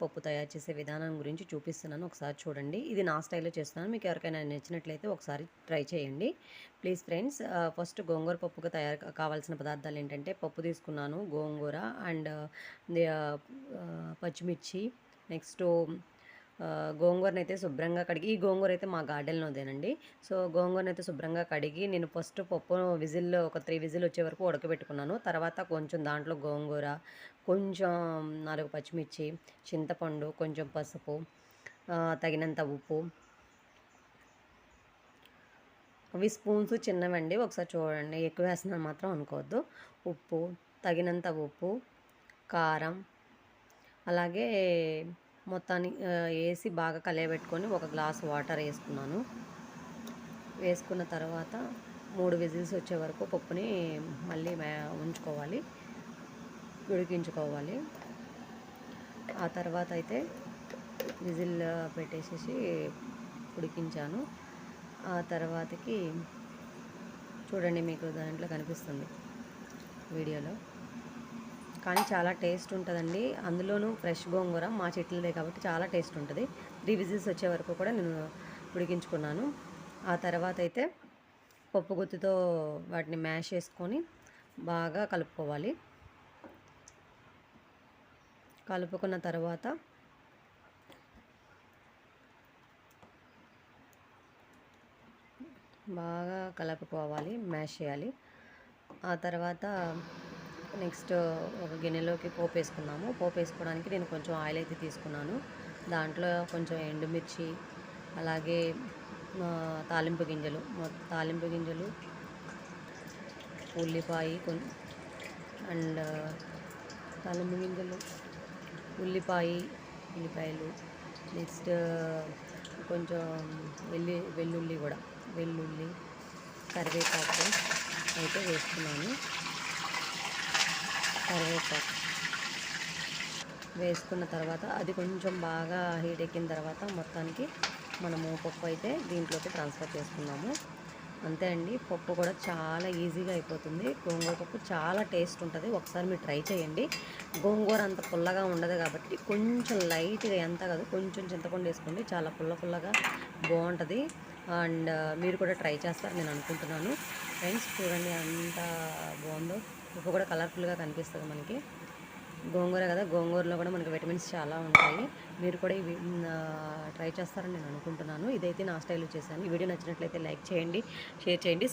పప్పు తయారు చేసే విధానం గురించి చూపిస్తున్నాను, ఒకసారి చూడండి. ఇది నా స్టైల్లో చేస్తున్నాను. మీకు ఎవరికైనా నచ్చినట్లయితే ఒకసారి ట్రై చేయండి ప్లీజ్ ఫ్రెండ్స్. ఫస్ట్ గోంగూర పప్పుకు కావాల్సిన పదార్థాలు ఏంటంటే, పప్పు తీసుకున్నాను, గోంగూర అండ్ పచ్చిమిర్చి, నెక్స్ట్ గోంగూరనైతే శుభ్రంగా కడిగి, ఈ గోంగూర అయితే మా గార్డెన్లోదేనండి. సో గోంగూరనైతే శుభ్రంగా కడిగి నేను ఫస్ట్ పప్పు విజిల్లో ఒక 3 విజిల్ వచ్చే వరకు ఉడకబెట్టుకున్నాను. తర్వాత కొంచెం దాంట్లో గోంగూర, కొంచెం 4 పచ్చిమిర్చి, చింతపండు, కొంచెం పసుపు, తగినంత ఉప్పు, అవి స్పూన్స్ చిన్నవండి, ఒకసారి చూడండి, ఎక్కువ వేస్తున్నాను మాత్రం అనుకోవద్దు. ఉప్పు, తగినంత ఉప్పు, కారం, అలాగే మొత్తాన్ని వేసి బాగా కలియబెట్టుకొని ఒక గ్లాస్ వాటర్ వేసుకున్నాను. వేసుకున్న తర్వాత 3 విజిల్స్ వచ్చే వరకు పప్పుని మళ్ళీ ఉంచుకోవాలి, ఉడికించుకోవాలి. ఆ తర్వాత అయితే విజిల్ పెట్టేసేసి ఉడికించాను. ఆ తర్వాతకి చూడండి, మీకు దాంట్లో కనిపిస్తుంది వీడియోలో, కానీ చాలా టేస్ట్ ఉంటుందండి. అందులోనూ ఫ్రెష్ గోంగూర మా చెట్లదే కాబట్టి చాలా టేస్ట్ ఉంటుంది. 3 విజిల్స్ వచ్చే వరకు కూడా నేను ఉడికించుకున్నాను. ఆ తర్వాత అయితే పప్పు గుత్తితో వాటిని మ్యాష్ చేసుకొని బాగా కలుపుకోవాలి. కలుపుకున్న తర్వాత బాగా కలుపుకోవాలి, మ్యాష్ చేయాలి. ఆ తర్వాత నెక్స్ట్ ఒక గిన్నెలోకి పోపు వేసుకున్నాము. పోపు వేసుకోవడానికి నేను కొంచెం ఆయిల్ అయితే తీసుకున్నాను. దాంట్లో కొంచెం ఎండుమిర్చి, అలాగే తాలింపు గింజలు, ఉల్లిపాయ అండ్ తాలింపు గింజలు, ఉల్లిపాయలు, నెక్స్ట్ కొంచెం వెల్లుల్లి, కరివేపాకు అయితే వేసుకున్నాను. కరివేపాకు వేసుకున్న తర్వాత అది కొంచెం బాగా హీట్ ఎక్కిన తర్వాత మొత్తానికి మనము పప్పు అయితే దీంట్లోకి ట్రాన్స్ఫర్ చేసుకున్నాము. అంతే అండి, పప్పు కూడా చాలా ఈజీగా అయిపోతుంది. గోంగూర పప్పు చాలా టేస్ట్ ఉంటుంది, ఒకసారి మీరు ట్రై చేయండి. గోంగూర అంత పుల్లగా ఉండదు కాబట్టి కొంచెం లైట్గా, ఎంత కాదు కొంచెం చింతపండు వేసుకోండి, చాలా పుల్లగా బాగుంటుంది. అండ్ మీరు కూడా ట్రై చేస్తారు నేను అనుకుంటున్నాను. ఫ్రెండ్స్ చూడండి ఎంత బాగుందో, ఉప్పు కూడా కలర్ఫుల్గా కనిపిస్తుంది మనకి. గోంగూర కదా, గోంగూరలో కూడా మనకి విటమిన్స్ చాలా ఉంటాయి. మీరు కూడా ఇవి ట్రై చేస్తారని నేను అనుకుంటున్నాను. ఇదైతే నా స్టైల్లో చేశాను. ఈ వీడియో నచ్చినట్లయితే లైక్ చేయండి, షేర్ చేయండి,